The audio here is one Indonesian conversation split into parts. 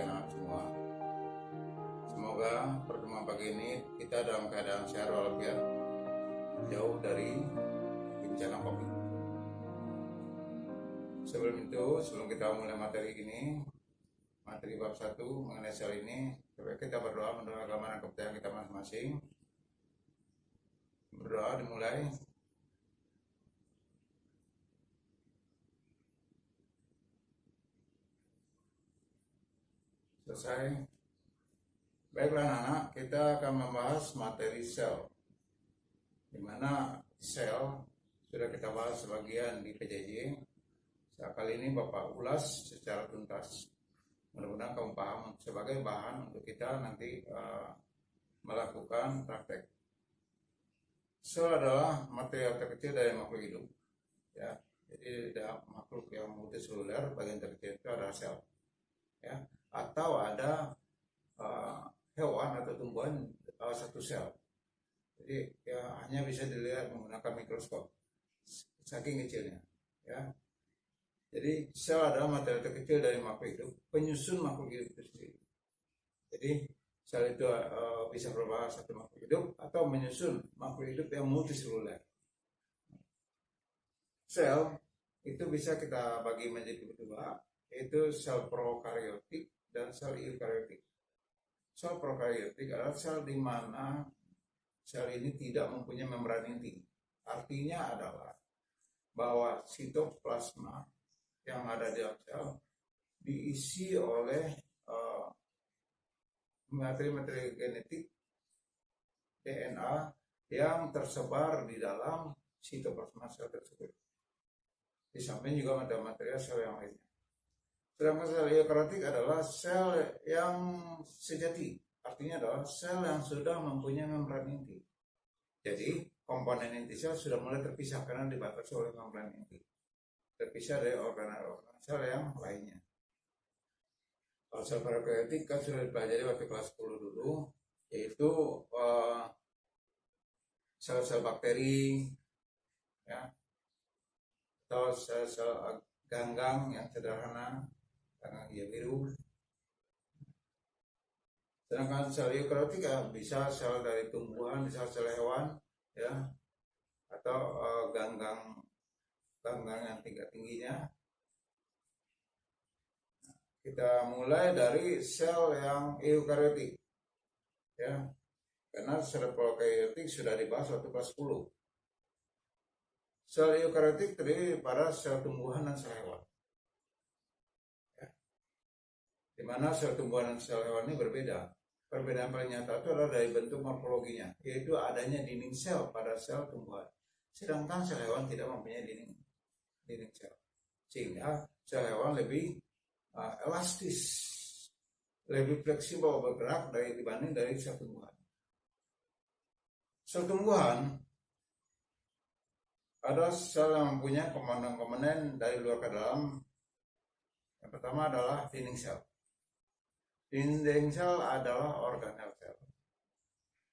anak semua. Semoga pertemuan pagi ini kita dalam keadaan sehat walafiat, jauh dari bencana COVID. Sebelum kita mulai materi ini, materi bab 1 mengenai sel ini, coba kita berdoa menurut agama dan kepercayaan kita masing-masing. Berdoa dimulai. Selesai. Baiklah anak-anak, kita akan membahas materi sel, di mana sel sudah kita bahas sebagian di PJJ. Kali ini Bapak ulas secara tuntas. Mudah-mudahan kamu paham sebagai bahan untuk kita nanti melakukan praktek. Sel adalah material terkecil dari makhluk hidup. Ya, jadi makhluk yang multiseluler, bagian terkecil itu adalah sel. Ya, atau ada hewan atau tumbuhan satu sel. Jadi ya hanya bisa dilihat menggunakan mikroskop, saking kecilnya. Ya. Jadi sel adalah material terkecil dari makhluk hidup, penyusun makhluk hidup itu sendiri. Jadi sel itu bisa berupa satu makhluk hidup atau menyusun makhluk hidup yang multiseluler. Sel itu bisa kita bagi menjadi dua, yaitu sel prokaryotik dan sel eukaryotik. Sel prokaryotik adalah sel di mana sel ini tidak mempunyai membran inti. Artinya adalah bahwa sitoplasma yang ada di dalam sel diisi oleh materi-materi genetik DNA yang tersebar di dalam sitoplasma sel tersebut. Di samping juga materi sel yang lainnya. Sedangkan sel eukaryotik adalah sel yang sejati, artinya adalah sel yang sudah mempunyai membran inti. Jadi komponen inti sel sudah mulai terpisah karena dibatasi oleh membran inti, terpisah dari organel-organel sel yang lainnya. Kalau sel prokaryotik kan sudah dipelajari waktu kelas 10 dulu, yaitu sel-sel bakteri, ya, atau sel-sel ganggang yang sederhana, ganggang biru. Sedangkan sel eukaryotik bisa sel dari tumbuhan, bisa sel hewan, ya, atau ganggang yang tingginya. Kita mulai dari sel yang eukaryotik, ya, karena sel prokaryotik sudah dibahas waktu kelas 10. Sel eukaryotik terdiri pada sel tumbuhan dan sel hewan. Ya. Di mana sel tumbuhan dan sel hewan ini berbeda. Perbedaan paling nyata itu adalah dari bentuk morfologinya, yaitu adanya dinding sel pada sel tumbuhan. Sedangkan sel hewan tidak mempunyai dinding sel. Sehingga sel hewan lebih elastis, lebih fleksibel bergerak dibanding dari sel tumbuhan. Sel tumbuhan ada sel yang mempunyai komponen dari luar ke dalam. Yang pertama adalah dinding sel. Dinding sel adalah organel sel.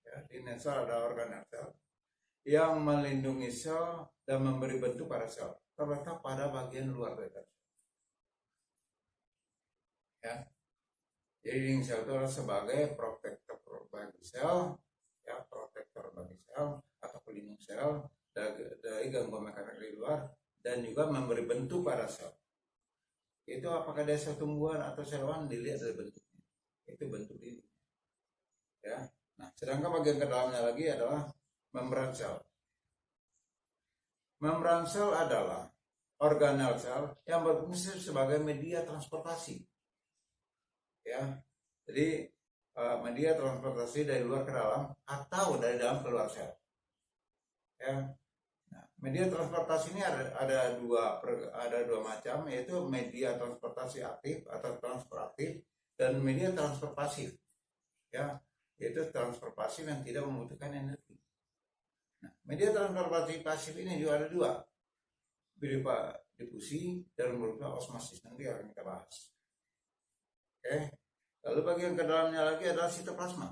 Ya, dinding sel adalah organel sel yang melindungi sel dan memberi bentuk pada sel, terletak pada bagian luar dari sel. Ya, jadi dinding sel itu adalah sebagai protektor bagi sel, ya, protektor bagi sel atau pelindung sel dari gangguan mekanik dari luar, dan juga memberi bentuk pada sel. Itu apakah dia sel tumbuhan atau sel hewan dilihat dari bentuknya. Itu bentuk ini. Ya. Nah, sedangkan bagian ke dalamnya lagi adalah membran sel. Membran sel adalah organel sel yang berfungsi sebagai media transportasi. Ya. Jadi media transportasi dari luar ke dalam atau dari dalam keluar sel. Ya. Nah, media transportasi ini ada dua macam, yaitu media transportasi aktif atau transfer aktif dan media transfer pasif, ya, yaitu transfer pasif yang tidak membutuhkan energi. Nah, media transportasi pasif ini juga ada dua, berupa difusi dan berupa osmosis, nanti akan kita bahas. Oke. Lalu bagian ke dalamnya lagi adalah sitoplasma.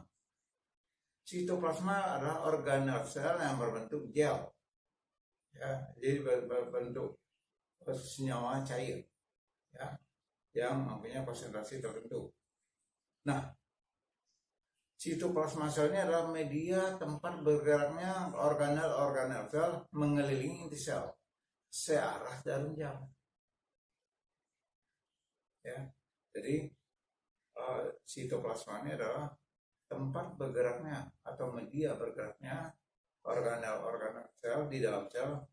Sitoplasma adalah organel sel yang berbentuk gel, ya, jadi berbentuk senyawa cair, ya, yang mempunyai konsentrasi tertentu. Nah, sitoplasma sel ini adalah media tempat bergeraknya organel-organel sel mengelilingi inti sel searah jarum jam. Ya, jadi sitoplasma ini adalah tempat bergeraknya atau media bergeraknya organel-organel sel di dalam sel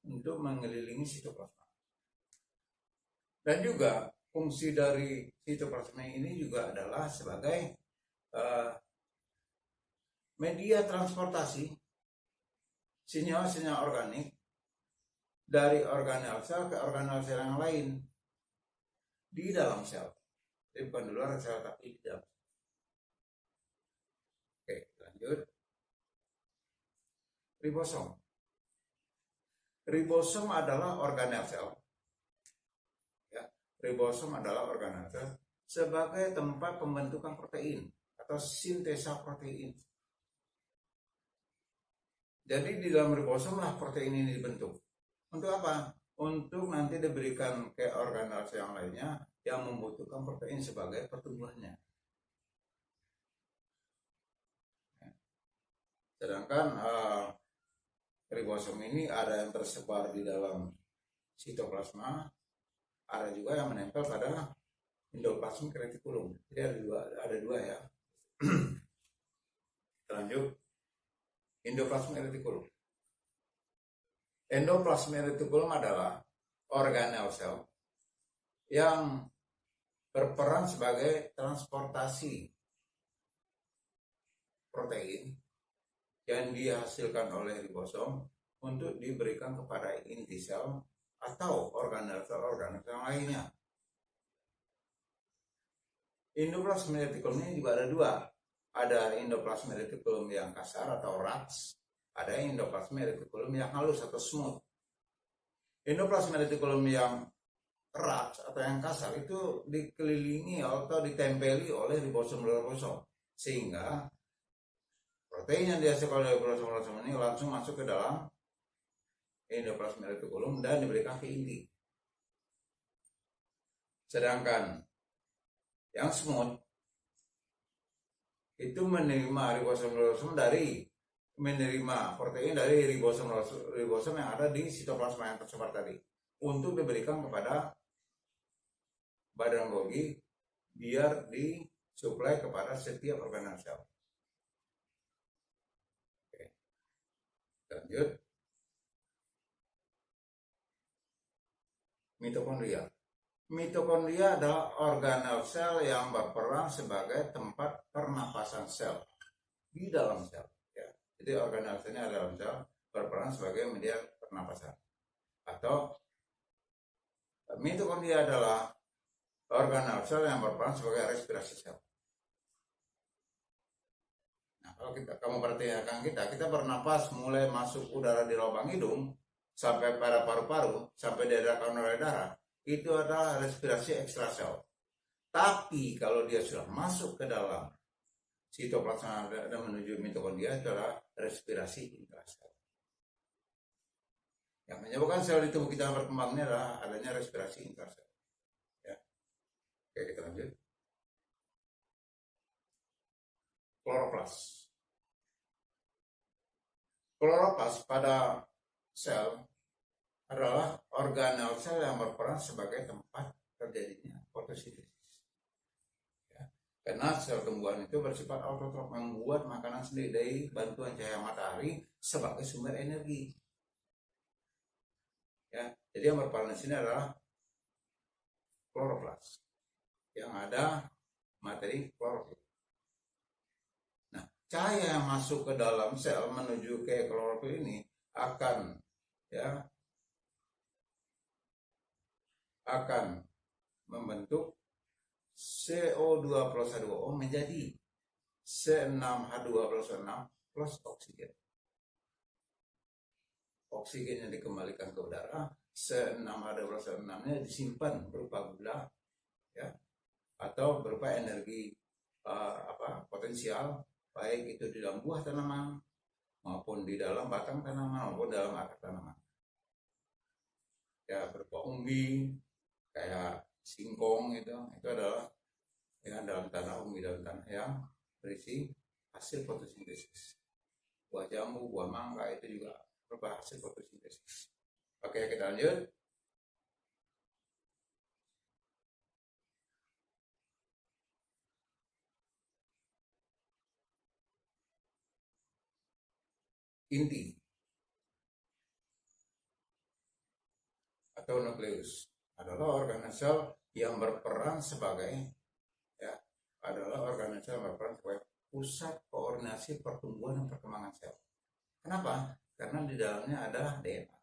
untuk mengelilingi sitoplasma. Dan juga fungsi dari sitoplasma ini juga adalah sebagai media transportasi sinyal-sinyal organik dari organel sel ke organel sel yang lain di dalam sel. Jadi bukan di luar sel tapi di dalam. Oke, lanjut. Ribosom. Ribosom adalah organel sel. Ya, ribosom adalah organel sel sebagai tempat pembentukan protein atau sintesa protein. Jadi di dalam ribosom lah protein ini dibentuk. Untuk apa? Untuk nanti diberikan ke organel sel yang lainnya yang membutuhkan protein sebagai pertumbuhannya. Sedangkan ribosom ini ada yang tersebar di dalam sitoplasma, ada juga yang menempel pada endoplasmic reticulum. Jadi ada dua ya. Lanjut, endoplasmic reticulum. Endoplasmic reticulum adalah organel sel yang berperan sebagai transportasi protein yang dihasilkan oleh ribosom untuk diberikan kepada inti sel atau organel sel lainnya. Endoplasmic reticulum ini juga ada dua. Ada endoplasmic reticulum yang kasar atau RAS, ada endoplasmic reticulum yang halus atau smooth. Endoplasmic reticulum yang RAS atau yang kasar itu dikelilingi atau ditempeli oleh ribosom sehingga protein yang dihasilkan oleh ribosom ini langsung masuk ke dalam endoplasmic reticulum dan diberikan ke inti. Sedangkan yang smooth itu menerima ribosom dari menerima protein dari ribosom yang ada di sitoplasma yang tersebar tadi untuk diberikan kepada badan Golgi biar disuplai kepada setiap organel sel. Oke. Lanjut. Mitokondria. Mitokondria adalah organel sel yang berperan sebagai tempat pernapasan sel di dalam sel. Ya. Jadi organel selnya dalam sel berperan sebagai media pernapasan. Atau mitokondria adalah organel sel yang berperan sebagai respirasi sel. Nah, kalau kamu perhatikan kita bernapas mulai masuk udara di lubang hidung sampai pada paru-paru sampai diadakan oleh darah, itu adalah respirasi ekstrasel. Tapi kalau dia sudah masuk ke dalam sitoplasma dan menuju mitokondria, itu adalah respirasi intrasel. Yang menyebabkan sel di tubuh kita berkembangnya adalah adanya respirasi intrasel. Ya. Oke, kita lanjut. Kloroplas. Kloroplas pada sel adalah organel sel yang berperan sebagai tempat terjadinya fotosintesis. Ya. Karena sel tumbuhan itu bersifat autotrof, membuat makanan sendiri dari bantuan cahaya matahari sebagai sumber energi. Ya, jadi yang berperan di sini adalah kloroplas yang ada materi klorofil. Nah, cahaya yang masuk ke dalam sel menuju ke klorofil ini akan membentuk CO2 plus H2O menjadi C6H12O6 plus oksigen. Oksigennya dikembalikan ke udara, C6H12O6-nya disimpan berupa gula, ya, atau berupa energi potensial, baik itu di dalam buah tanaman maupun di dalam batang tanaman maupun dalam akar tanaman. Ya, berupa umbi, kayak singkong itu adalah ya, dalam tanah umum, dalam tanah yang berisi hasil fotosintesis. Buah jambu, buah mangga itu juga merupakan hasil fotosintesis. Oke, kita lanjut. Inti atau nukleus adalah organel sel yang berperan sebagai, ya, adalah organel sel yang berperan sebagai pusat koordinasi pertumbuhan dan perkembangan sel. Kenapa? Karena di dalamnya ada DNA.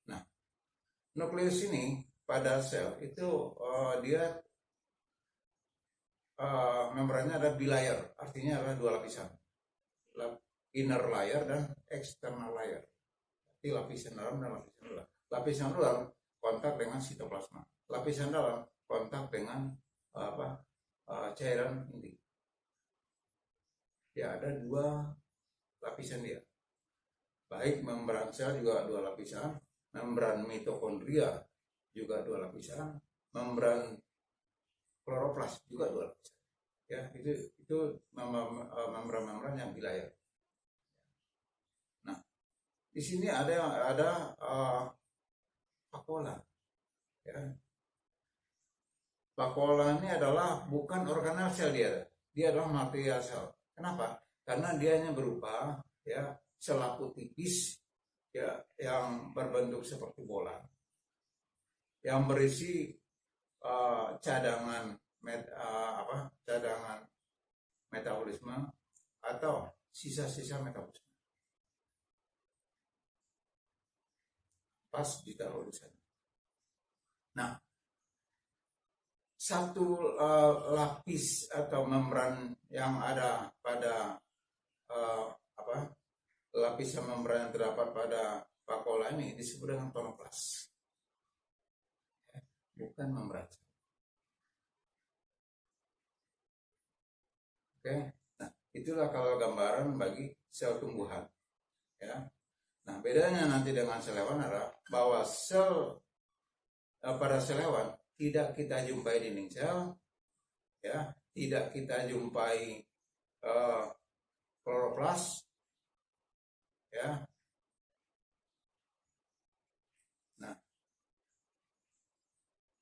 Nah, nukleus ini pada sel itu dia membrannya ada bilayer, artinya adalah dua lapisan, inner layer dan external layer. Jadi lapisan dalam dan lapisan luar. Lapisan luar kontak dengan sitoplasma, lapisan dalam kontak dengan cairan inti. Ya, ada dua lapisan dia. Baik membran sel juga dua lapisan, membran mitokondria juga dua lapisan, membran kloroplas juga dua lapisan. Ya, itu membran-membran yang bilayer. Nah, di sini ada vakuola. Ya. Vakuola ini adalah bukan organel sel dia adalah material sel. Kenapa? Karena dia hanya berupa, ya, selapu tipis, ya, yang berbentuk seperti bola, yang berisi cadangan metabolisme atau sisa-sisa metabolisme. Pas ditaruh di sana. Nah, satu lapis atau membran yang ada pada lapisan membran yang terdapat pada vakuola ini disebut dengan tonoplas, bukan membran. Oke, nah itulah kalau gambaran bagi sel tumbuhan, ya. Nah, bedanya nanti dengan sel hewan adalah bahwa pada sel hewan tidak kita jumpai dinding sel, ya, tidak kita jumpai kloroplas, ya. Nah,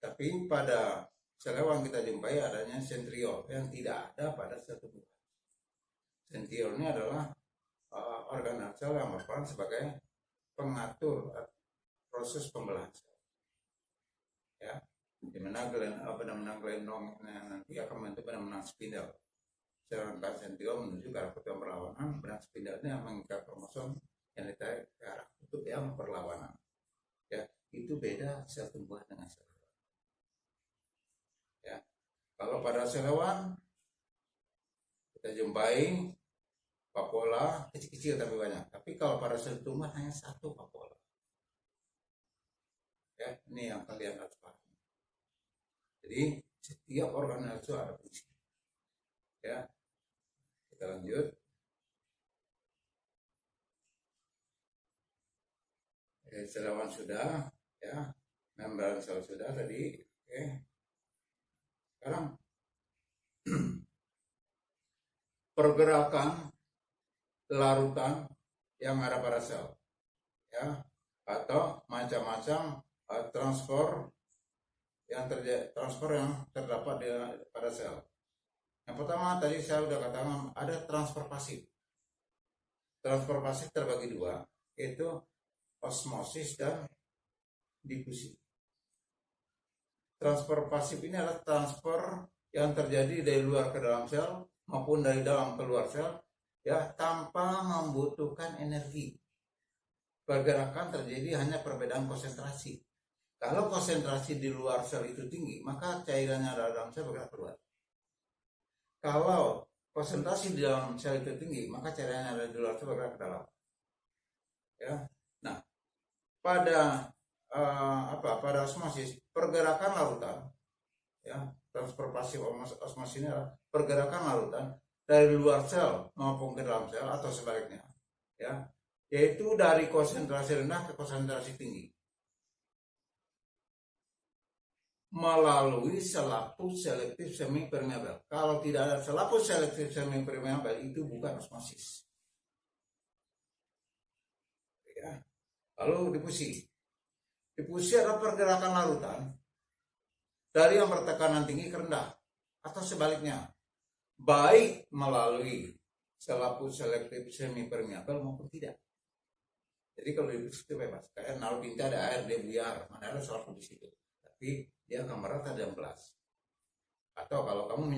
tapi pada sel hewan kita jumpai adanya sentriol yang tidak ada pada sel tumbuhan. Sentriol ini adalah organel sel yang berperan sebagai pengatur proses pembelahan sel, ya, dimana gelendong nanti akan membentuk benang spindel. Sedangkan sentriol menuju ke arah kutub berlawanan, benang spindel ini yang mengikat kromosom yang ditarik ke arah kutub yang berlawanan. Ya, itu beda sel tumbuhan dengan sel hewan. Ya, kalau pada sel hewan kita jumpai vakuola kecil-kecil tapi banyak. Tapi kalau pada sel tumbuhan hanya satu vakuola. Ya, ini yang kalian harus paham. Jadi setiap organel itu ada fungsi. Ya, kita lanjut. Sel hewan sudah, ya, membran sel sudah tadi. Oke. Sekarang pergerakan larutan yang ada pada sel, ya, atau macam-macam transfer yang terdapat pada sel. Yang pertama tadi saya sudah katakan ada transfer pasif. Transfer pasif terbagi dua, yaitu osmosis dan difusi. Transfer pasif ini adalah transfer yang terjadi dari luar ke dalam sel maupun dari dalam keluar sel, ya, tanpa membutuhkan energi. Pergerakan terjadi hanya perbedaan konsentrasi. Kalau konsentrasi di luar sel itu tinggi, maka cairannya dalam sel bergerak keluar. Kalau konsentrasi di dalam sel itu tinggi, maka cairannya ada di luar sel bergerak ke dalam. Ya. Nah, pada pada osmosis, pergerakan larutan, ya, transfer pasif osmosis ini adalah pergerakan larutan dari luar sel maupun ke dalam sel atau sebaliknya, ya, yaitu dari konsentrasi rendah ke konsentrasi tinggi. melalui selaput selektif semi permeabel. Kalau tidak ada selaput selektif semi permeabel, itu bukan osmosis. Ya. Lalu difusi. Difusi adalah pergerakan larutan dari yang bertekanan tinggi ke rendah atau sebaliknya, baik melalui selaput selektif semi permeabel maupun tidak. Jadi kalau difusi itu bebas. Kayak naruh tinta ada air, dia buyar, mana ada selaput di situ. Tapi dia akan merata dalam gelas. Atau kalau kamu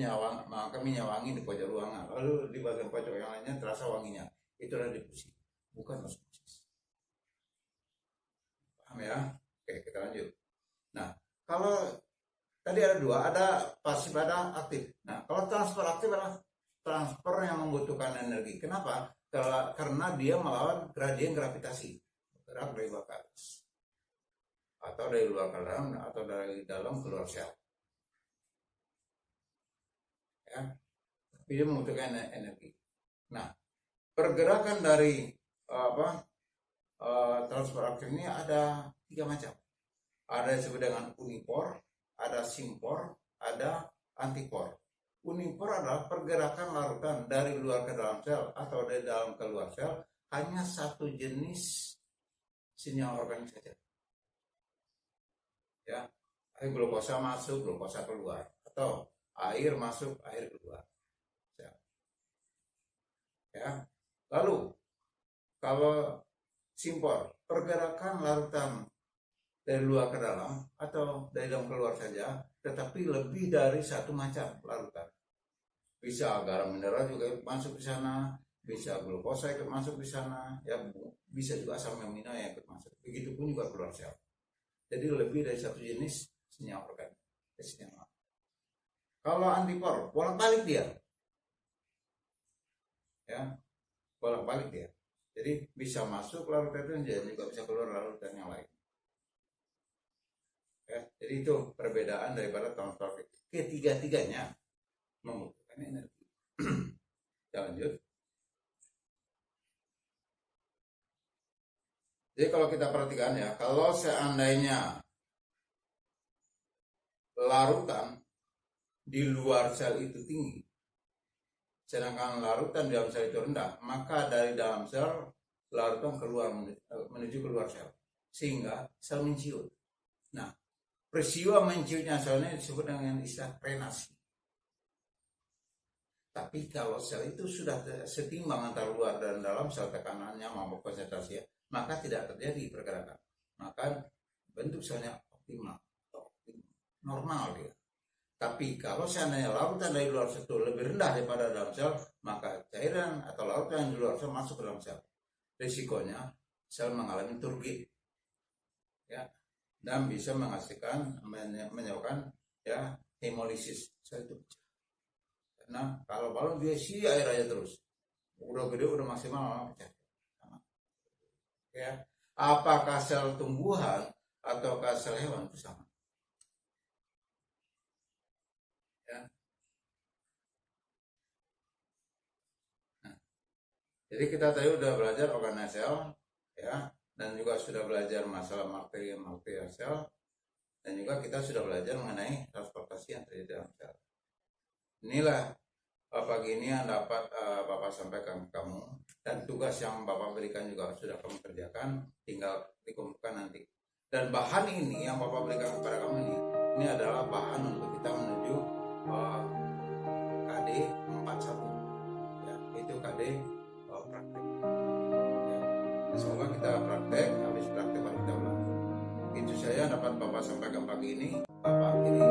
menyawangi di pojok ruangan, lalu di bagian pojok yang lainnya terasa wanginya, itu adalah difusi, bukan osmosis. Paham ya? Oke, kita lanjut. Nah, kalau tadi ada dua, ada pasif, ada aktif. Nah, kalau transfer aktif adalah transfer yang membutuhkan energi. Kenapa? Karena dia melawan gradien gravitasi, bergerak dari bawah ke atas, atau dari luar ke dalam, atau dari dalam keluar sel. Ya, tapi dia membutuhkan energi. Nah, pergerakan dari transfer aktif ini ada 3 macam. Ada yang disebut dengan unipor, ada simpor, ada antipor. Unipor adalah pergerakan larutan dari luar ke dalam sel atau dari dalam ke luar sel, hanya satu jenis senyawa organik saja. Ya, glukosa masuk, glukosa keluar, atau air masuk, air keluar. Ya. Lalu kalau simpor, pergerakan larutan dari luar ke dalam atau dari dalam keluar saja, tetapi lebih dari satu macam larutan. Bisa garam mineral juga masuk di sana, bisa glukosa ikut masuk di sana, ya bisa juga asam amino yang ikut masuk. Begitupun juga keluar sel. Jadi lebih dari satu jenis senyawa organik. Kalau antipor, bolak-balik dia. Ya, bolak-balik dia. Jadi bisa masuk larutan itu dan juga bisa keluar larutan yang lain. Ya, jadi itu perbedaan daripada transfer. Ketiga-tiganya membutuhkan energi. Kita lanjut. Jadi kalau kita perhatikan ya, kalau seandainya larutan di luar sel itu tinggi, sedangkan larutan di dalam sel itu rendah, maka dari dalam sel larutan keluar menuju keluar sel, sehingga sel menciut. Nah, peristiwa menciutnya selnya disebut dengan istilah renasi. Tapi kalau sel itu sudah setimbang antara luar dan dalam, sel tekanannya maupun konsentrasinya, maka tidak terjadi pergerakan. Maka bentuk selnya optimal, normal dia. Tapi kalau seandainya larutan dari luar sel lebih rendah daripada dalam sel, maka cairan atau larutan yang di luar sel masuk ke dalam sel. Risikonya sel mengalami turgid, ya, dan bisa menyebabkan ya hemolisis sel itu. Karena kalau balon dia isi air aja terus, udah gede udah maksimal pecah. Ya, apakah sel tumbuhan ataukah sel hewan itu sama? Ya. Nah, jadi kita tadi udah belajar organel, ya, dan juga sudah belajar masalah materi sel, dan juga kita sudah belajar mengenai transportasi yang terjadi dalam sel. Inilah pagi ini yang dapat Bapak sampaikan ke kamu, dan tugas yang Bapak berikan juga sudah kamu kerjakan, tinggal dikumpulkan nanti. Dan bahan ini yang Bapak berikan kepada kamu ini adalah bahan untuk kita menuju KD 41, ya, itu KD praktek. Ya. Semoga kita praktek, habis praktek baru kita ulang. Itu saya dapat Bapak sampaikan pagi ini. Bapak akhiri.